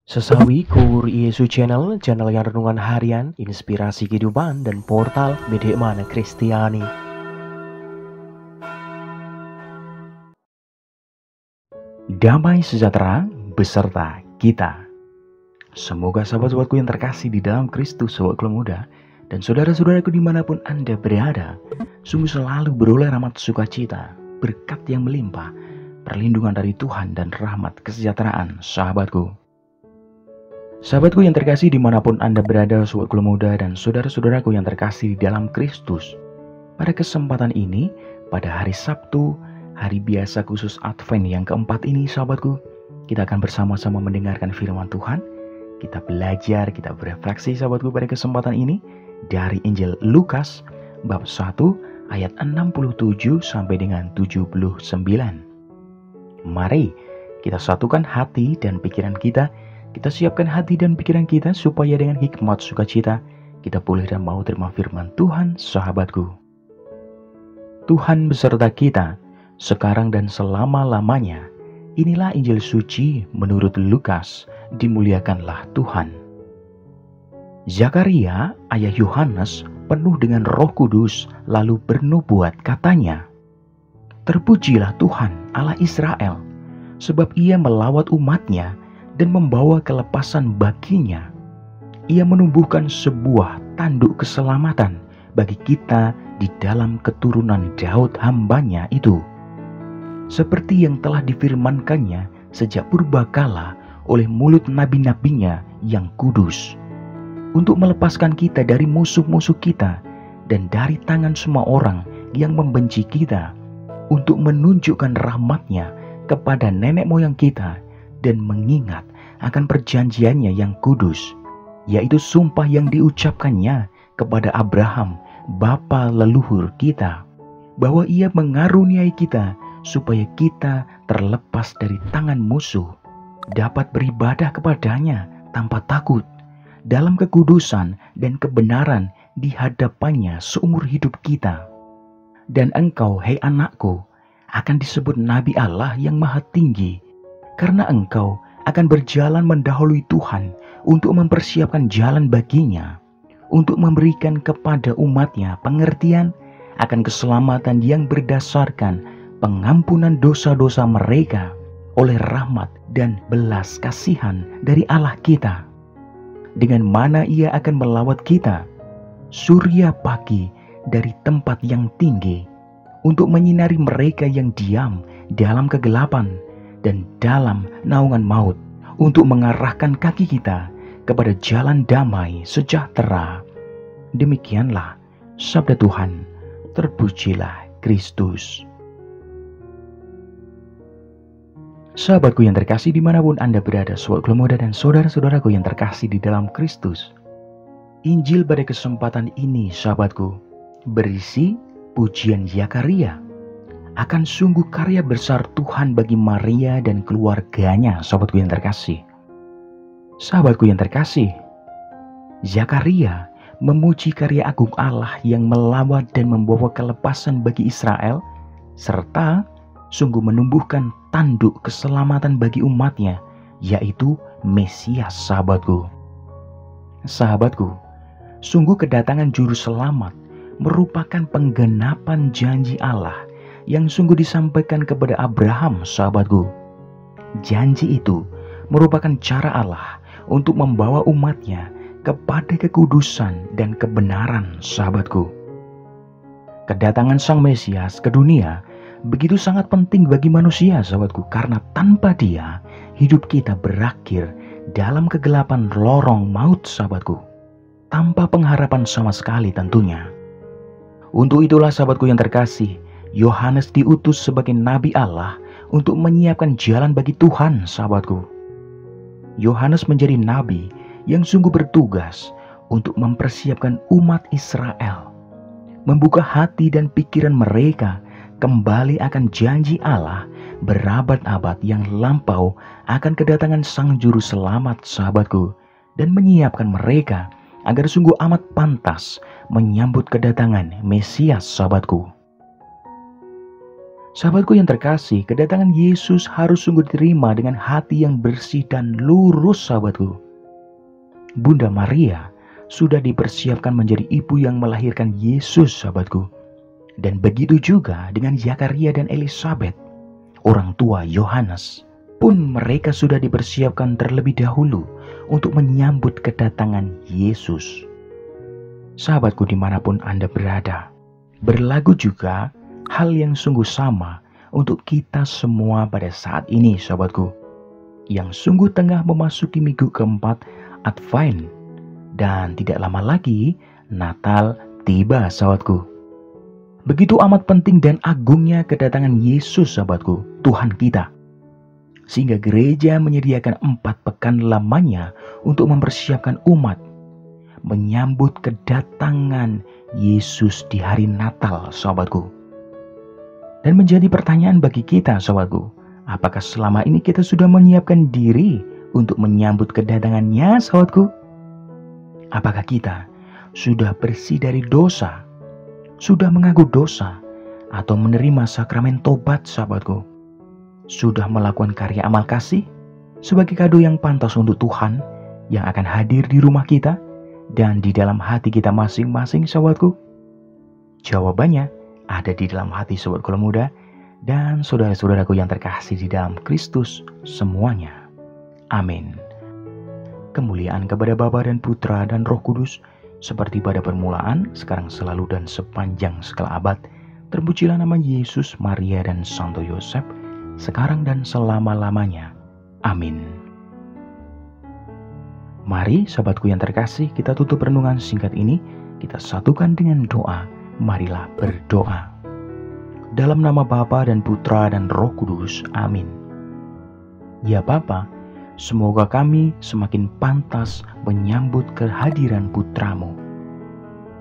Sesawi Kur Yesu channel yang renungan harian, inspirasi kehidupan, dan portal Medemana Kristiani. Damai sejahtera beserta kita. Semoga sahabat-sahabatku yang terkasih di dalam Kristus, sahabatku muda, dan saudara-saudaraku dimanapun Anda berada, sungguh selalu beroleh rahmat sukacita, berkat yang melimpah, perlindungan dari Tuhan dan rahmat kesejahteraan, sahabatku. Sahabatku yang terkasih dimanapun Anda berada, sahabatku muda dan saudara-saudaraku yang terkasih di dalam Kristus. Pada kesempatan ini, pada hari Sabtu, hari biasa khusus Advent yang keempat ini, sahabatku, kita akan bersama-sama mendengarkan firman Tuhan. Kita belajar, kita berefleksi, sahabatku, pada kesempatan ini dari Injil Lukas bab 1 ayat 67 sampai dengan 79. Mari kita satukan hati dan pikiran kita. Kita siapkan hati dan pikiran kita supaya dengan hikmat sukacita kita boleh dan mau terima firman Tuhan, sahabatku. Tuhan beserta kita sekarang dan selama-lamanya. Inilah Injil suci menurut Lukas. Dimuliakanlah Tuhan. Zakaria, ayah Yohanes, penuh dengan Roh Kudus lalu bernubuat, katanya, "Terpujilah Tuhan Allah Israel, sebab Ia melawat umatnya dan membawa kelepasan baginya. Ia menumbuhkan sebuah tanduk keselamatan bagi kita di dalam keturunan Daud hambanya itu, seperti yang telah difirmankannya sejak purbakala oleh mulut nabi-nabinya yang kudus, untuk melepaskan kita dari musuh-musuh kita dan dari tangan semua orang yang membenci kita, untuk menunjukkan rahmat-Nya kepada nenek moyang kita, dan mengingat akan perjanjiannya yang kudus, yaitu sumpah yang diucapkannya kepada Abraham, bapa leluhur kita, bahwa Ia mengaruniai kita supaya kita terlepas dari tangan musuh, dapat beribadah kepadanya tanpa takut, dalam kekudusan dan kebenaran di hadapannya seumur hidup kita. Dan engkau, hai anakku, akan disebut Nabi Allah yang Maha Tinggi, karena engkau akan berjalan mendahului Tuhan untuk mempersiapkan jalan baginya, untuk memberikan kepada umatnya pengertian akan keselamatan yang berdasarkan pengampunan dosa-dosa mereka oleh rahmat dan belas kasihan dari Allah kita. Dengan mana Ia akan melawat kita, surya pagi dari tempat yang tinggi, untuk menyinari mereka yang diam dalam kegelapan dan dalam naungan maut, untuk mengarahkan kaki kita kepada jalan damai sejahtera." Demikianlah sabda Tuhan. Terpujilah Kristus. Sahabatku yang terkasih dimanapun Anda berada, sahabatku muda dan saudara-saudaraku yang terkasih di dalam Kristus, Injil pada kesempatan ini, sahabatku, berisi pujian Zakaria akan sungguh karya besar Tuhan bagi Maria dan keluarganya, sahabatku yang terkasih. Sahabatku yang terkasih, Zakaria memuji karya agung Allah yang melawat dan membawa kelepasan bagi Israel, serta sungguh menumbuhkan tanduk keselamatan bagi umatnya, yaitu Mesias, sahabatku. Sahabatku, sungguh kedatangan Juru Selamat merupakan penggenapan janji Allah yang sungguh disampaikan kepada Abraham, sahabatku. Janji itu merupakan cara Allah untuk membawa umatnya kepada kekudusan dan kebenaran, sahabatku. Kedatangan Sang Mesias ke dunia begitu sangat penting bagi manusia, sahabatku, karena tanpa Dia hidup kita berakhir dalam kegelapan lorong maut, sahabatku, tanpa pengharapan sama sekali tentunya. Untuk itulah, sahabatku yang terkasih, Yohanes diutus sebagai Nabi Allah untuk menyiapkan jalan bagi Tuhan, sahabatku. Yohanes menjadi nabi yang sungguh bertugas untuk mempersiapkan umat Israel, membuka hati dan pikiran mereka kembali akan janji Allah berabad-abad yang lampau akan kedatangan Sang Juru Selamat, sahabatku, dan menyiapkan mereka agar sungguh amat pantas menyambut kedatangan Mesias, sahabatku. Sahabatku yang terkasih, kedatangan Yesus harus sungguh diterima dengan hati yang bersih dan lurus, sahabatku. Bunda Maria sudah dipersiapkan menjadi ibu yang melahirkan Yesus, sahabatku. Dan begitu juga dengan Zakaria dan Elisabet, orang tua Yohanes. Pun mereka sudah dipersiapkan terlebih dahulu untuk menyambut kedatangan Yesus. Sahabatku dimanapun Anda berada, berlagu juga hal yang sungguh sama untuk kita semua pada saat ini, sahabatku, yang sungguh tengah memasuki minggu keempat Advent, dan tidak lama lagi Natal tiba, sahabatku. Begitu amat penting dan agungnya kedatangan Yesus, sahabatku, Tuhan kita, sehingga gereja menyediakan 4 pekan lamanya untuk mempersiapkan umat menyambut kedatangan Yesus di hari Natal, sahabatku. Dan menjadi pertanyaan bagi kita, sahabatku, apakah selama ini kita sudah menyiapkan diri untuk menyambut kedatangannya, sahabatku? Apakah kita sudah bersih dari dosa, sudah mengaku dosa, atau menerima sakramen tobat, sahabatku? Sudah melakukan karya amal kasih sebagai kado yang pantas untuk Tuhan yang akan hadir di rumah kita dan di dalam hati kita masing-masing, sahabatku? Jawabannya ada di dalam hati sobatku muda dan saudara-saudaraku yang terkasih di dalam Kristus semuanya. Amin. Kemuliaan kepada Bapa dan Putra dan Roh Kudus, seperti pada permulaan, sekarang selalu dan sepanjang segala abad. Terpujilah nama Yesus, Maria dan Santo Yosef, sekarang dan selama-lamanya. Amin. Mari sahabatku yang terkasih, kita tutup renungan singkat ini, kita satukan dengan doa. Marilah berdoa. Dalam nama Bapa dan Putra dan Roh Kudus. Amin. Ya Bapa, semoga kami semakin pantas menyambut kehadiran Putramu.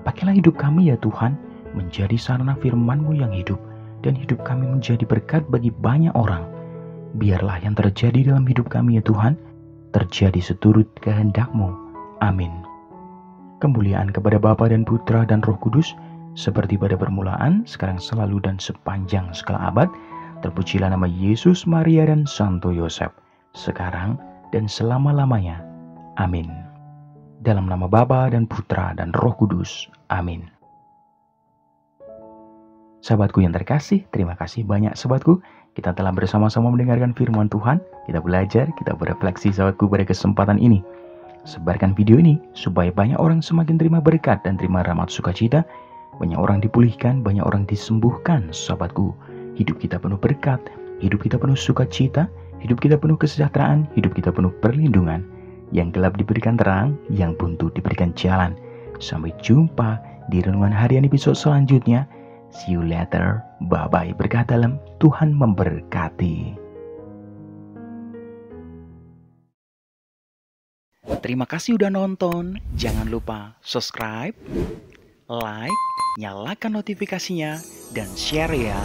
Pakailah hidup kami ya Tuhan, menjadi sarana firman-Mu yang hidup, dan hidup kami menjadi berkat bagi banyak orang. Biarlah yang terjadi dalam hidup kami ya Tuhan, terjadi seturut kehendak-Mu. Amin. Kemuliaan kepada Bapa dan Putra dan Roh Kudus, seperti pada permulaan, sekarang selalu dan sepanjang segala abad. Terpujilah nama Yesus, Maria dan Santo Yosef, sekarang dan selama-lamanya. Amin. Dalam nama Bapa dan Putra dan Roh Kudus. Amin. Sahabatku yang terkasih, terima kasih banyak sahabatku. Kita telah bersama-sama mendengarkan firman Tuhan. Kita belajar, kita berefleksi sahabatku pada kesempatan ini. Sebarkan video ini supaya banyak orang semakin terima berkat dan terima rahmat sukacita. Banyak orang dipulihkan, banyak orang disembuhkan, sahabatku. Hidup kita penuh berkat, hidup kita penuh sukacita, hidup kita penuh kesejahteraan, hidup kita penuh perlindungan. Yang gelap diberikan terang, yang buntu diberikan jalan. Sampai jumpa di renungan harian episode selanjutnya. See you later. Bye-bye. Berkah dalam, Tuhan memberkati. Terima kasih udah nonton. Jangan lupa subscribe, like, nyalakan notifikasinya, dan share ya.